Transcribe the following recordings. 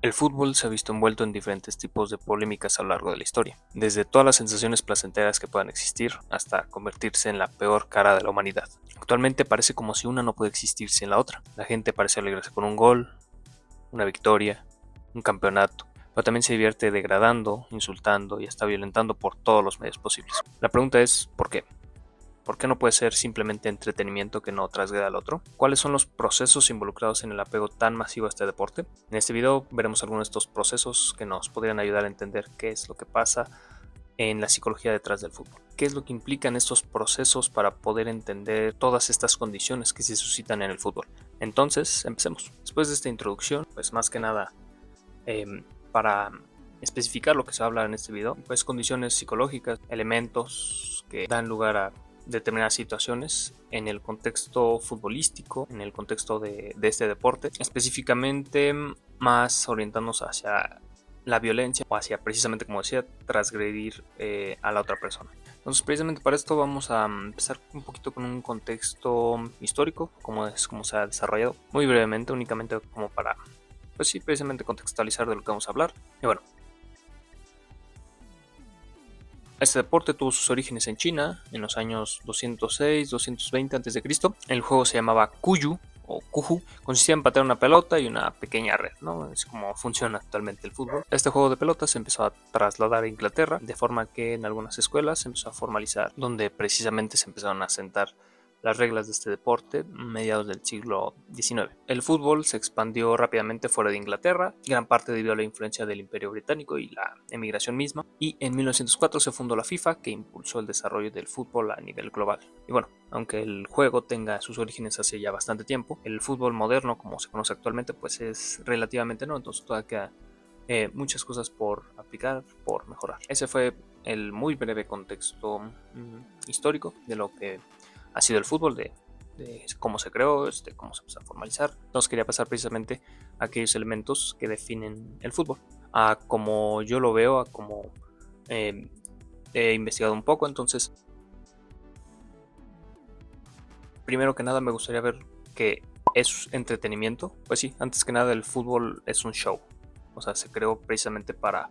El fútbol se ha visto envuelto en diferentes tipos de polémicas a lo largo de la historia, desde todas las sensaciones placenteras que puedan existir hasta convertirse en la peor cara de la humanidad. Actualmente parece como si una no puede existir sin la otra. La gente parece alegrarse con un gol, una victoria, un campeonato, pero también se divierte degradando, insultando y hasta violentando por todos los medios posibles. La pregunta es, ¿por qué? ¿Por qué no puede ser simplemente entretenimiento que no trasgreda al otro? ¿Cuáles son los procesos involucrados en el apego tan masivo a este deporte? En este video veremos algunos de estos procesos que nos podrían ayudar a entender qué es lo que pasa en la psicología detrás del fútbol. ¿Qué es lo que implican estos procesos para poder entender todas estas condiciones que se suscitan en el fútbol? Entonces, empecemos. Después de esta introducción, pues más que nada, para especificar lo que se va a hablar en este video, pues condiciones psicológicas, elementos que dan lugar a determinadas situaciones en el contexto futbolístico, en el contexto de este deporte, específicamente más orientándonos hacia la violencia o hacia, precisamente como decía, transgredir a la otra persona. Entonces, precisamente para esto vamos a empezar un poquito con un contexto histórico, cómo se ha desarrollado, muy brevemente, únicamente como para, pues sí, precisamente contextualizar de lo que vamos a hablar. Y bueno, este deporte tuvo sus orígenes en China en los años 206-220 a.C. El juego se llamaba Kuyu o Kuju. Consistía en patear una pelota y una pequeña red, ¿no? Es como funciona actualmente el fútbol. Este juego de pelotas se empezó a trasladar a Inglaterra, de forma que en algunas escuelas se empezó a formalizar, donde precisamente se empezaron a sentar las reglas de este deporte mediados del siglo XIX. El fútbol se expandió rápidamente fuera de Inglaterra, gran parte debido a la influencia del Imperio Británico y la emigración misma, y en 1904 se fundó la FIFA, que impulsó el desarrollo del fútbol a nivel global. Y bueno, aunque el juego tenga sus orígenes hace ya bastante tiempo, el fútbol moderno, como se conoce actualmente, pues es relativamente nuevo, entonces todavía queda muchas cosas por aplicar, por mejorar. Ese fue el muy breve contexto histórico de lo que ha sido el fútbol, de cómo se creó, cómo se empezó a formalizar. Entonces quería pasar precisamente a aquellos elementos que definen el fútbol, a como yo lo veo, a como he investigado un poco. Entonces, primero que nada me gustaría ver que es entretenimiento. Pues sí, antes que nada el fútbol es un show, o sea, se creó precisamente para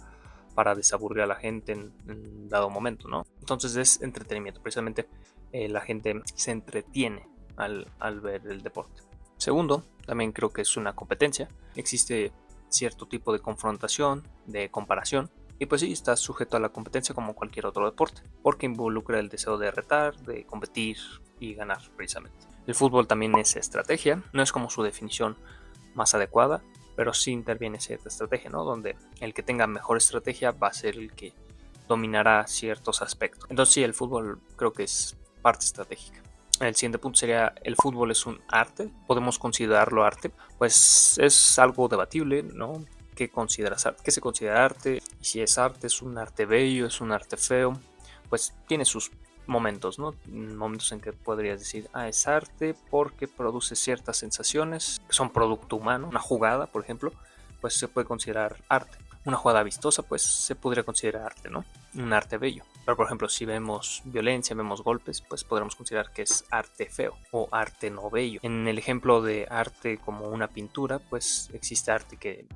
desaburrir a la gente en dado momento, ¿no? Entonces es entretenimiento, precisamente la gente se entretiene al ver el deporte. Segundo, también creo que es una competencia, existe cierto tipo de confrontación, de comparación, y pues sí, está sujeto a la competencia como cualquier otro deporte, porque involucra el deseo de retar, de competir y ganar precisamente. El fútbol también es estrategia, no es como su definición más adecuada, pero sí interviene cierta estrategia, ¿no? Donde el que tenga mejor estrategia va a ser el que dominará ciertos aspectos. Entonces sí, el fútbol creo que es parte estratégica. El siguiente punto sería, ¿el fútbol es un arte? ¿Podemos considerarlo arte? Pues es algo debatible, ¿no? ¿Qué consideras arte? ¿Qué se considera arte? Y si es arte, ¿es un arte bello? ¿Es un arte feo? Pues tiene sus momentos, ¿no? Momentos en que podrías decir, es arte porque produce ciertas sensaciones que son producto humano. Una jugada, por ejemplo, pues se puede considerar arte. Una jugada vistosa, pues se podría considerar arte, ¿no? Un arte bello. Pero, por ejemplo, si vemos violencia, vemos golpes, pues podremos considerar que es arte feo o arte no bello. En el ejemplo de arte como una pintura, pues existe arte que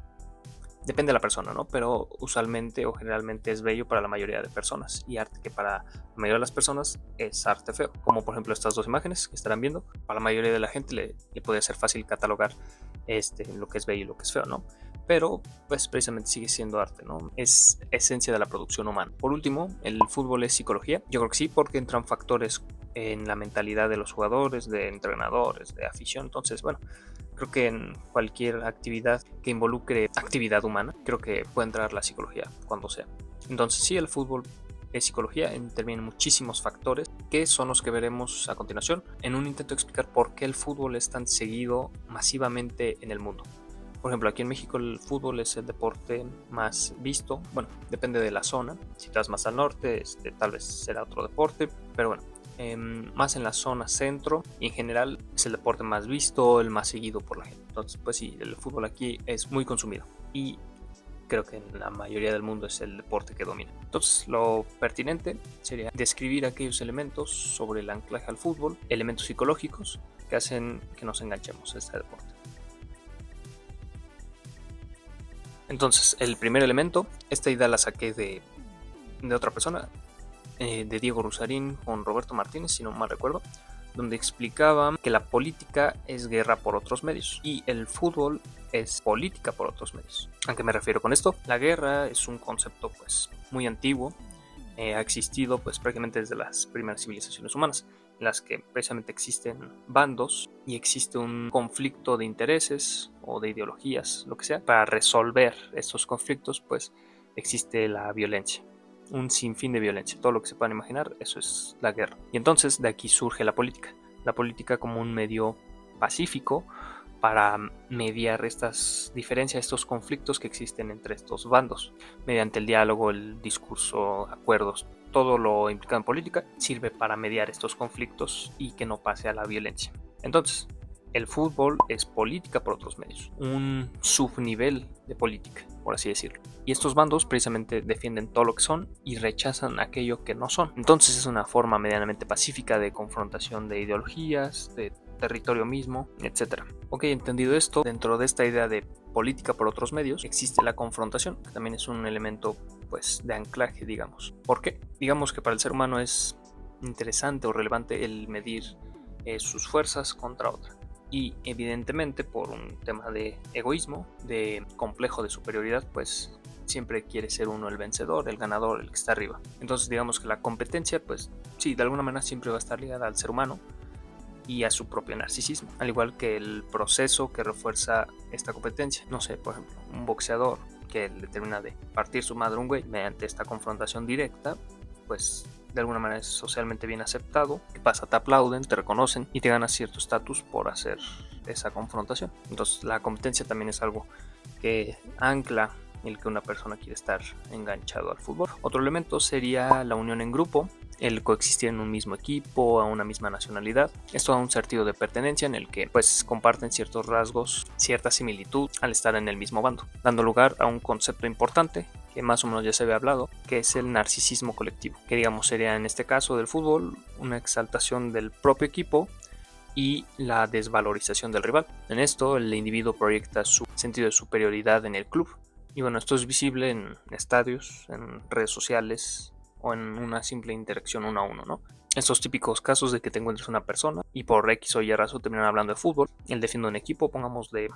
depende de la persona, ¿no? Pero usualmente o generalmente es bello para la mayoría de personas, y arte que para la mayoría de las personas es arte feo. Como por ejemplo estas dos imágenes que estarán viendo, para la mayoría de la gente le puede ser fácil catalogar lo que es bello y lo que es feo, ¿no? Pero pues precisamente sigue siendo arte, ¿no? Es esencia de la producción humana. Por último, ¿el fútbol es psicología? Yo creo que sí, porque entran factores en la mentalidad de los jugadores, de entrenadores, de afición. Entonces, bueno, creo que en cualquier actividad que involucre actividad humana, creo que puede entrar la psicología cuando sea. Entonces sí, el fútbol es psicología, intervienen muchísimos factores que son los que veremos a continuación en un intento de explicar por qué el fútbol es tan seguido masivamente en el mundo. Por ejemplo, aquí en México el fútbol es el deporte más visto. Bueno, depende de la zona. Si estás más al norte, tal vez será otro deporte. Pero bueno, más en la zona centro, y en general es el deporte más visto, el más seguido por la gente. Entonces, pues sí, el fútbol aquí es muy consumido. Y creo que en la mayoría del mundo es el deporte que domina. Entonces, lo pertinente sería describir aquellos elementos sobre el anclaje al fútbol, elementos psicológicos que hacen que nos enganchemos a este deporte. Entonces, el primer elemento, esta idea la saqué de otra persona, de Diego Rusarín con Roberto Martínez, si no mal recuerdo, donde explicaba que la política es guerra por otros medios y el fútbol es política por otros medios. ¿A qué me refiero con esto? La guerra es un concepto pues muy antiguo, ha existido pues prácticamente desde las primeras civilizaciones humanas, en las que precisamente existen bandos y existe un conflicto de intereses o de ideologías, lo que sea. Para resolver estos conflictos pues existe la violencia, un sinfín de violencia, todo lo que se puedan imaginar, eso es la guerra. Y entonces de aquí surge la política como un medio pacífico para mediar estas diferencias, estos conflictos que existen entre estos bandos. Mediante el diálogo, el discurso, acuerdos, todo lo implicado en política sirve para mediar estos conflictos y que no pase a la violencia. Entonces, el fútbol es política por otros medios, un subnivel de política, por así decirlo. Y estos bandos precisamente defienden todo lo que son y rechazan aquello que no son. Entonces es una forma medianamente pacífica de confrontación de ideologías, de territorio mismo, etc. Ok, entendido esto, dentro de esta idea de política por otros medios existe la confrontación, que también es un elemento pues de anclaje, digamos. ¿Por qué? Digamos que para el ser humano es interesante o relevante el medir sus fuerzas contra otra. Y evidentemente por un tema de egoísmo, de complejo de superioridad, pues siempre quiere ser uno el vencedor, el ganador, el que está arriba. Entonces digamos que la competencia, pues sí, de alguna manera siempre va a estar ligada al ser humano y a su propio narcisismo, al igual que el proceso que refuerza esta competencia. No sé, por ejemplo, un boxeador que le termina de partir su madre a un güey mediante esta confrontación directa, pues de alguna manera es socialmente bien aceptado. ¿Qué pasa? Te aplauden, te reconocen y te ganas cierto estatus por hacer esa confrontación. Entonces la competencia también es algo que ancla el que una persona quiere estar enganchado al fútbol. Otro elemento sería la unión en grupo, el coexistir en un mismo equipo, a una misma nacionalidad. Esto da un sentido de pertenencia en el que pues comparten ciertos rasgos, cierta similitud al estar en el mismo bando, dando lugar a un concepto importante que más o menos ya se había hablado, que es el narcisismo colectivo, que digamos sería en este caso del fútbol una exaltación del propio equipo y la desvalorización del rival. En esto el individuo proyecta su sentido de superioridad en el club. Y bueno, esto es visible en estadios, en redes sociales o en una simple interacción uno a uno, ¿no? Estos típicos casos de que te encuentres una persona y por X o Y razón terminan hablando de fútbol. Él defiende un equipo, pongamos de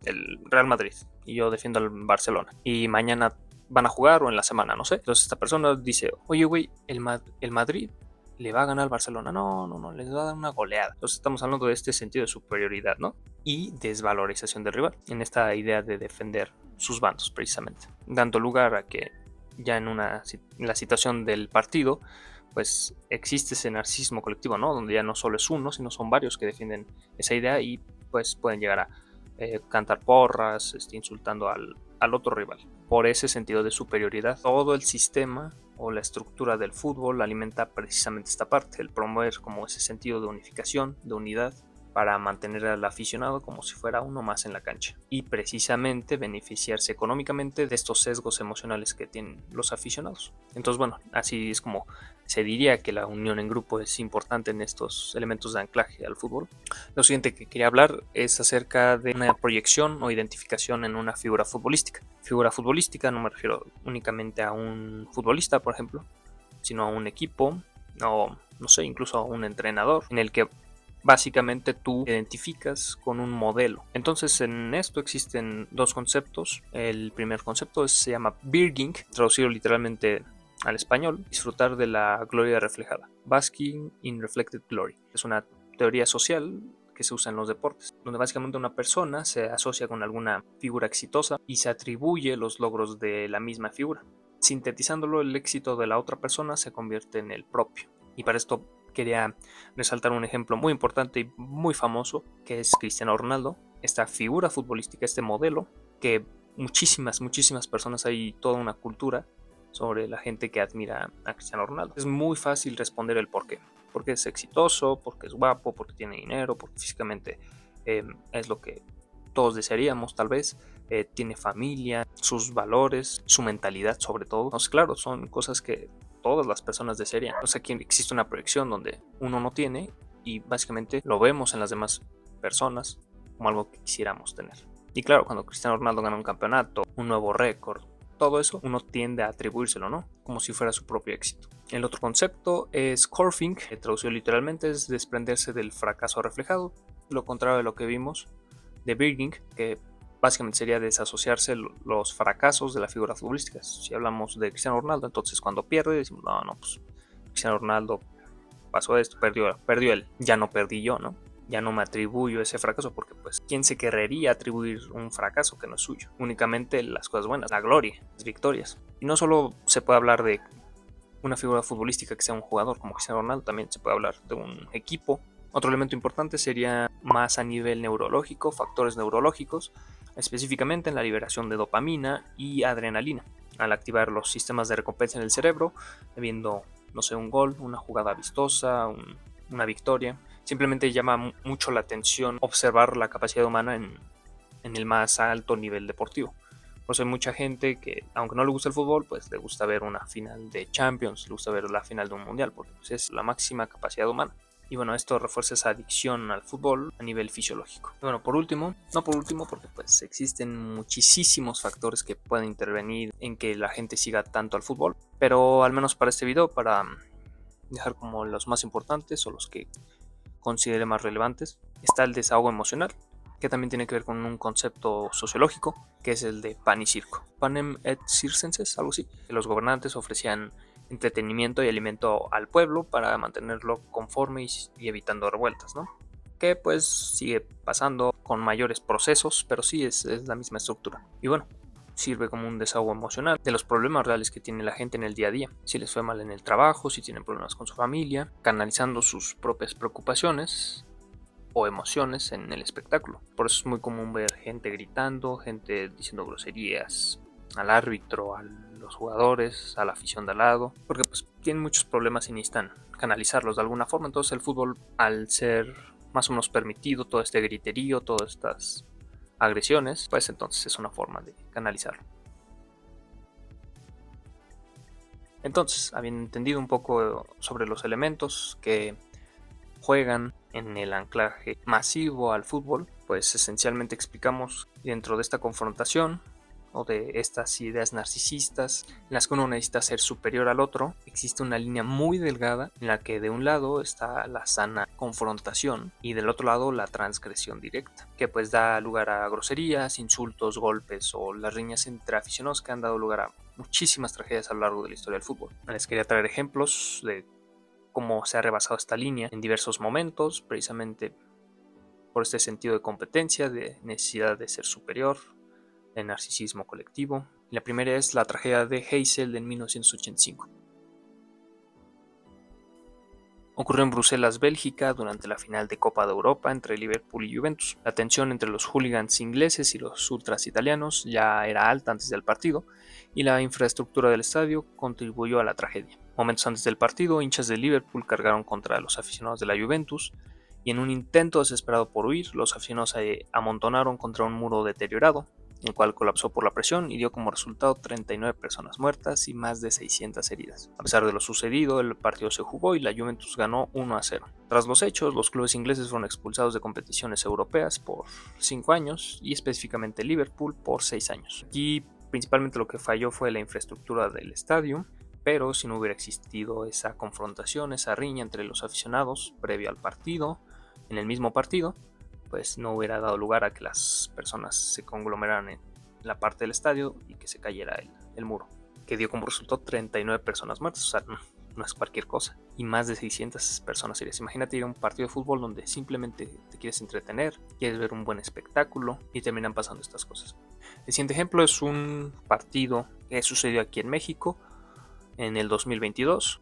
el Real Madrid, y yo defiendo al Barcelona. Y mañana van a jugar o en la semana, no sé. Entonces esta persona dice, oye güey, el Madrid le va a ganar al Barcelona. No, les va a dar una goleada. Entonces estamos hablando de este sentido de superioridad, ¿no? Y desvalorización del rival, en esta idea de defender sus bandos precisamente, dando lugar a que ya en la situación del partido pues existe ese narcisismo colectivo, ¿no? Donde ya no solo es uno, sino son varios que defienden esa idea y pues pueden llegar a cantar porras, insultando al otro rival. Por ese sentido de superioridad, todo el sistema o la estructura del fútbol alimenta precisamente esta parte, el promover como ese sentido de unificación, de unidad, para mantener al aficionado como si fuera uno más en la cancha y precisamente beneficiarse económicamente de estos sesgos emocionales que tienen los aficionados. Entonces bueno, así es como se diría que la unión en grupo es importante en estos elementos de anclaje al fútbol. Lo siguiente que quería hablar es acerca de una proyección o identificación en una figura futbolística. Figura futbolística no me refiero únicamente a un futbolista, por ejemplo, sino a un equipo o no sé, incluso a un entrenador en el que básicamente tú te identificas con un modelo. Entonces en esto existen dos conceptos. El primer concepto se llama Birging, traducido literalmente al español, disfrutar de la gloria reflejada. Basking in reflected glory. Es una teoría social que se usa en los deportes, donde básicamente una persona se asocia con alguna figura exitosa y se atribuye los logros de la misma figura. Sintetizándolo, el éxito de la otra persona se convierte en el propio. Y para esto quería resaltar un ejemplo muy importante y muy famoso, que es Cristiano Ronaldo, esta figura futbolística, este modelo, que muchísimas personas, hay toda una cultura sobre la gente que admira a Cristiano Ronaldo. Es muy fácil responder el por qué. Porque es exitoso, porque es guapo, porque tiene dinero, porque físicamente es lo que todos desearíamos tal vez, tiene familia, sus valores, su mentalidad sobre todo. Entonces, claro, son cosas que todas las personas desearían. O sea, aquí existe una proyección donde uno no tiene y básicamente lo vemos en las demás personas como algo que quisiéramos tener. Y claro, cuando Cristiano Ronaldo gana un campeonato, un nuevo récord, todo eso uno tiende a atribuírselo, ¿no? Como si fuera su propio éxito. El otro concepto es corfing, que traducido literalmente es desprenderse del fracaso reflejado, lo contrario de lo que vimos de Birging, que básicamente sería desasociarse los fracasos de la figura futbolística. Si hablamos de Cristiano Ronaldo, entonces cuando pierde decimos, no, pues Cristiano Ronaldo pasó esto, perdió él, ya no perdí yo, ¿no? Ya no me atribuyo ese fracaso porque pues ¿quién se querrería atribuir un fracaso que no es suyo? Únicamente las cosas buenas, la gloria, las victorias. Y no solo se puede hablar de una figura futbolística que sea un jugador como Cristiano Ronaldo, también se puede hablar de un equipo. Otro elemento importante sería más a nivel neurológico, factores neurológicos, específicamente en la liberación de dopamina y adrenalina, al activar los sistemas de recompensa en el cerebro, habiendo, no sé, un gol, una jugada vistosa, una victoria. Simplemente llama mucho la atención observar la capacidad humana en el más alto nivel deportivo. Por eso hay mucha gente que, aunque no le gusta el fútbol, pues le gusta ver una final de Champions, le gusta ver la final de un mundial, porque pues, es la máxima capacidad humana. Y bueno, esto refuerza esa adicción al fútbol a nivel fisiológico. Y bueno, por último, no por último, porque pues existen muchísimos factores que pueden intervenir en que la gente siga tanto al fútbol, pero al menos para este video, para dejar como los más importantes o los que considere más relevantes, está el desahogo emocional, que también tiene que ver con un concepto sociológico, que es el de pan y circo. Panem et circenses, algo así. Los gobernantes ofrecían entretenimiento y alimento al pueblo para mantenerlo conforme y evitando revueltas, ¿no? Que pues sigue pasando con mayores procesos, pero sí es la misma estructura. Y bueno, sirve como un desahogo emocional de los problemas reales que tiene la gente en el día a día. Si les fue mal en el trabajo, si tienen problemas con su familia, canalizando sus propias preocupaciones o emociones en el espectáculo. Por eso es muy común ver gente gritando, gente diciendo groserías al árbitro, a los jugadores, a la afición de al lado, porque pues tienen muchos problemas y necesitan canalizarlos de alguna forma. Entonces el fútbol, al ser más o menos permitido todo este griterío, todas estas agresiones, pues entonces es una forma de canalizarlo. Entonces, habiendo entendido un poco sobre los elementos que juegan en el anclaje masivo al fútbol, pues esencialmente explicamos dentro de esta confrontación o de estas ideas narcisistas en las que uno necesita ser superior al otro, existe una línea muy delgada en la que de un lado está la sana confrontación y del otro lado la transgresión directa, que pues da lugar a groserías, insultos, golpes o las riñas entre aficionados que han dado lugar a muchísimas tragedias a lo largo de la historia del fútbol. Les quería traer ejemplos de cómo se ha rebasado esta línea en diversos momentos, precisamente por este sentido de competencia, de necesidad de ser superior, de narcisismo colectivo. La primera es la tragedia de Heysel en 1985. Ocurrió en Bruselas, Bélgica, durante la final de Copa de Europa entre Liverpool y Juventus. La tensión entre los hooligans ingleses y los ultras italianos ya era alta antes del partido, y la infraestructura del estadio contribuyó a la tragedia. Momentos antes del partido, hinchas de Liverpool cargaron contra los aficionados de la Juventus, y en un intento desesperado por huir, los aficionados se amontonaron contra un muro deteriorado, el cual colapsó por la presión y dio como resultado 39 personas muertas y más de 600 heridas. A pesar de lo sucedido, el partido se jugó y la Juventus ganó 1-0. Tras los hechos, los clubes ingleses fueron expulsados de competiciones europeas por 5 años y específicamente Liverpool por 6 años. Aquí principalmente lo que falló fue la infraestructura del estadio, pero si no hubiera existido esa confrontación, esa riña entre los aficionados previo al partido, en el mismo partido, pues no hubiera dado lugar a que las personas se conglomeraran en la parte del estadio y que se cayera el muro, que dio como resultado 39 personas muertas, o sea, no es cualquier cosa, y más de 600 personas heridas. Imagínate ir a un partido de fútbol donde simplemente te quieres entretener, quieres ver un buen espectáculo y terminan pasando estas cosas. El siguiente ejemplo es un partido que sucedió aquí en México en el 2022.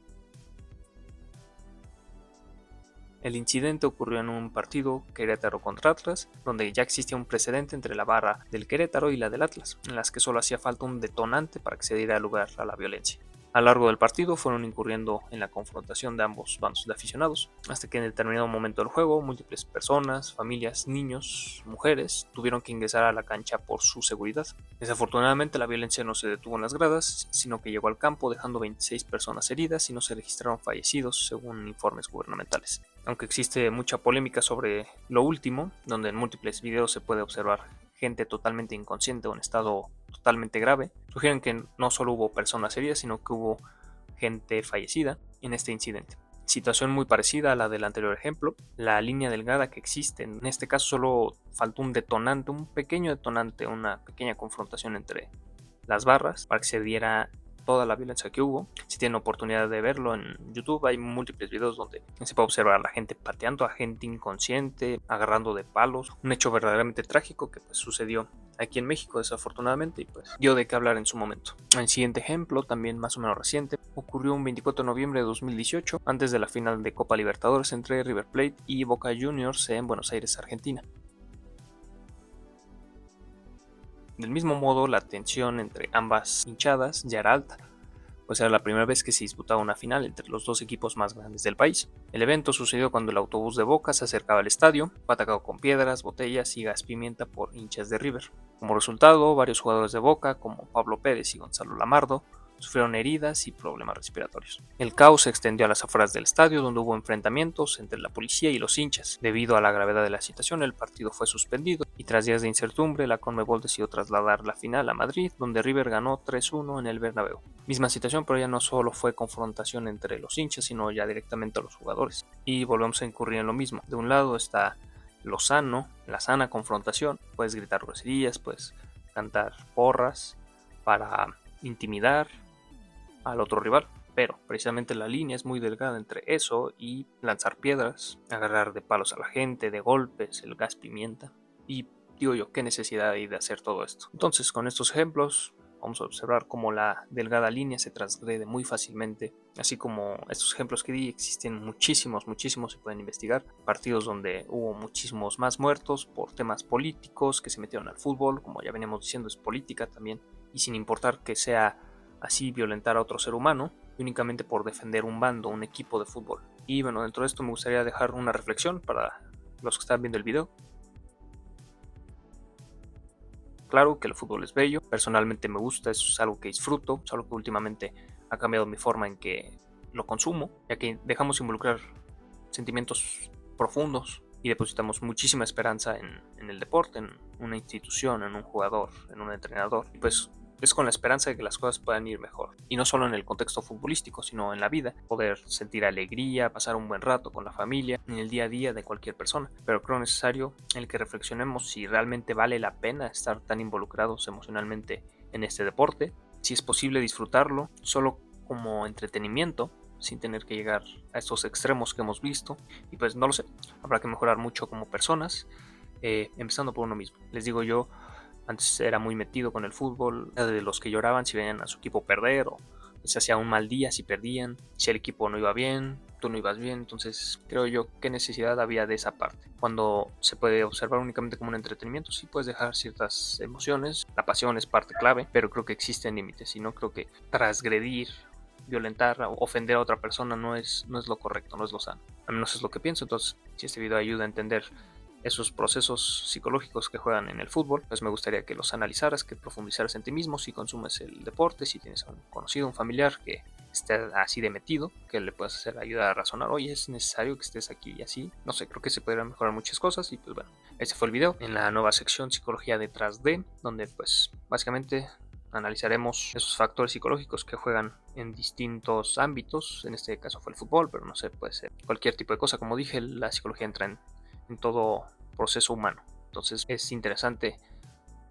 El incidente ocurrió en un partido Querétaro contra Atlas, donde ya existía un precedente entre la barra del Querétaro y la del Atlas, en las que solo hacía falta un detonante para que se diera lugar a la violencia. A lo largo del partido fueron incurriendo en la confrontación de ambos bandos de aficionados, hasta que en determinado momento del juego, múltiples personas, familias, niños, mujeres, tuvieron que ingresar a la cancha por su seguridad. Desafortunadamente la violencia no se detuvo en las gradas, sino que llegó al campo dejando 26 personas heridas y no se registraron fallecidos según informes gubernamentales. Aunque existe mucha polémica sobre lo último, donde en múltiples videos se puede observar gente totalmente inconsciente o en estado totalmente grave, sugieren que no solo hubo personas heridas, sino que hubo gente fallecida en este incidente. Situación muy parecida a la del anterior ejemplo, la línea delgada que existe, en este caso solo faltó un detonante, un pequeño detonante, una pequeña confrontación entre las barras para que se diera toda la violencia que hubo. Si tienen oportunidad de verlo en YouTube, hay múltiples videos donde se puede observar a la gente pateando a gente inconsciente, agarrando de palos, un hecho verdaderamente trágico que pues sucedió aquí en México desafortunadamente y pues dio de qué hablar en su momento. El siguiente ejemplo, también más o menos reciente, ocurrió un 24 de noviembre de 2018, antes de la final de Copa Libertadores entre River Plate y Boca Juniors en Buenos Aires, Argentina. Del mismo modo, la tensión entre ambas hinchadas ya era alta, pues era la primera vez que se disputaba una final entre los dos equipos más grandes del país. El evento sucedió cuando el autobús de Boca se acercaba al estadio, fue atacado con piedras, botellas y gas pimienta por hinchas de River. Como resultado, varios jugadores de Boca, como Pablo Pérez y Gonzalo Lamardo, sufrieron heridas y problemas respiratorios. El caos se extendió a las afueras del estadio, donde hubo enfrentamientos entre la policía y los hinchas. Debido a la gravedad de la situación, el partido fue suspendido y tras días de incertidumbre, la Conmebol decidió trasladar la final a Madrid, donde River ganó 3-1 en el Bernabéu. Misma situación, pero ya no solo fue confrontación entre los hinchas, sino ya directamente a los jugadores. Y volvemos a incurrir en lo mismo. De un lado está lo sano, la sana confrontación. Puedes gritar groserías, puedes cantar porras para intimidar al otro rival, pero precisamente la línea es muy delgada entre eso y lanzar piedras, agarrar de palos a la gente, de golpes, el gas pimienta. Y digo yo, ¿qué necesidad hay de hacer todo esto? Entonces, con estos ejemplos vamos a observar cómo la delgada línea se transgrede muy fácilmente. Así como estos ejemplos que di, existen muchísimos, se pueden investigar. Partidos donde hubo muchísimos más muertos por temas políticos que se metieron al fútbol, como ya veníamos diciendo, es política también, y sin importar que sea así violentar a otro ser humano, únicamente por defender un bando, un equipo de fútbol. Y bueno, dentro de esto me gustaría dejar una reflexión para los que están viendo el video. Claro que el fútbol es bello, personalmente me gusta, es algo que disfruto, es algo que últimamente ha cambiado mi forma en que lo consumo, ya que dejamos involucrar sentimientos profundos y depositamos muchísima esperanza en el deporte, en una institución, en un jugador, en un entrenador. Y pues es con la esperanza de que las cosas puedan ir mejor. Y no solo en el contexto futbolístico, sino en la vida. Poder sentir alegría, pasar un buen rato con la familia, en el día a día de cualquier persona. Pero creo necesario el que reflexionemos si realmente vale la pena estar tan involucrados emocionalmente en este deporte. Si es posible disfrutarlo solo como entretenimiento, sin tener que llegar a estos extremos que hemos visto. Y pues no lo sé, habrá que mejorar mucho como personas, empezando por uno mismo. Les digo yo, antes era muy metido con el fútbol, de los que lloraban si veían a su equipo perder o se hacía un mal día si perdían, si el equipo no iba bien, tú no ibas bien. Entonces creo yo qué necesidad había de esa parte. Cuando se puede observar únicamente como un entretenimiento, sí puedes dejar ciertas emociones, la pasión es parte clave, pero creo que existen límites y no creo que transgredir, violentar o ofender a otra persona no es lo correcto, no es lo sano. Al menos es lo que pienso. Entonces, si este video ayuda a entender esos procesos psicológicos que juegan en el fútbol, pues me gustaría que los analizaras, que profundizaras en ti mismo, si consumes el deporte, si tienes a un conocido, un familiar que esté así de metido, que le puedas hacer ayuda a razonar, oye, es necesario que estés aquí y así, no sé, creo que se podrían mejorar muchas cosas. Y pues bueno, ese fue el video en la nueva sección Psicología detrás de, donde pues básicamente analizaremos esos factores psicológicos que juegan en distintos ámbitos. En este caso fue el fútbol, pero no sé, puede ser cualquier tipo de cosa. Como dije, la psicología entra en todo proceso humano. Entonces es interesante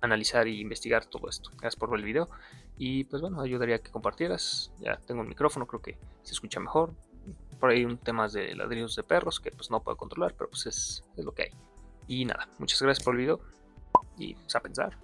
analizar e investigar todo esto. Gracias por ver el video y pues bueno, ayudaría a que compartieras. Ya tengo un micrófono, creo que se escucha mejor. Por ahí un temas de ladrillos de perros que pues no puedo controlar, pero pues es lo que hay. Y nada, muchas gracias por el video y pues, a pensar.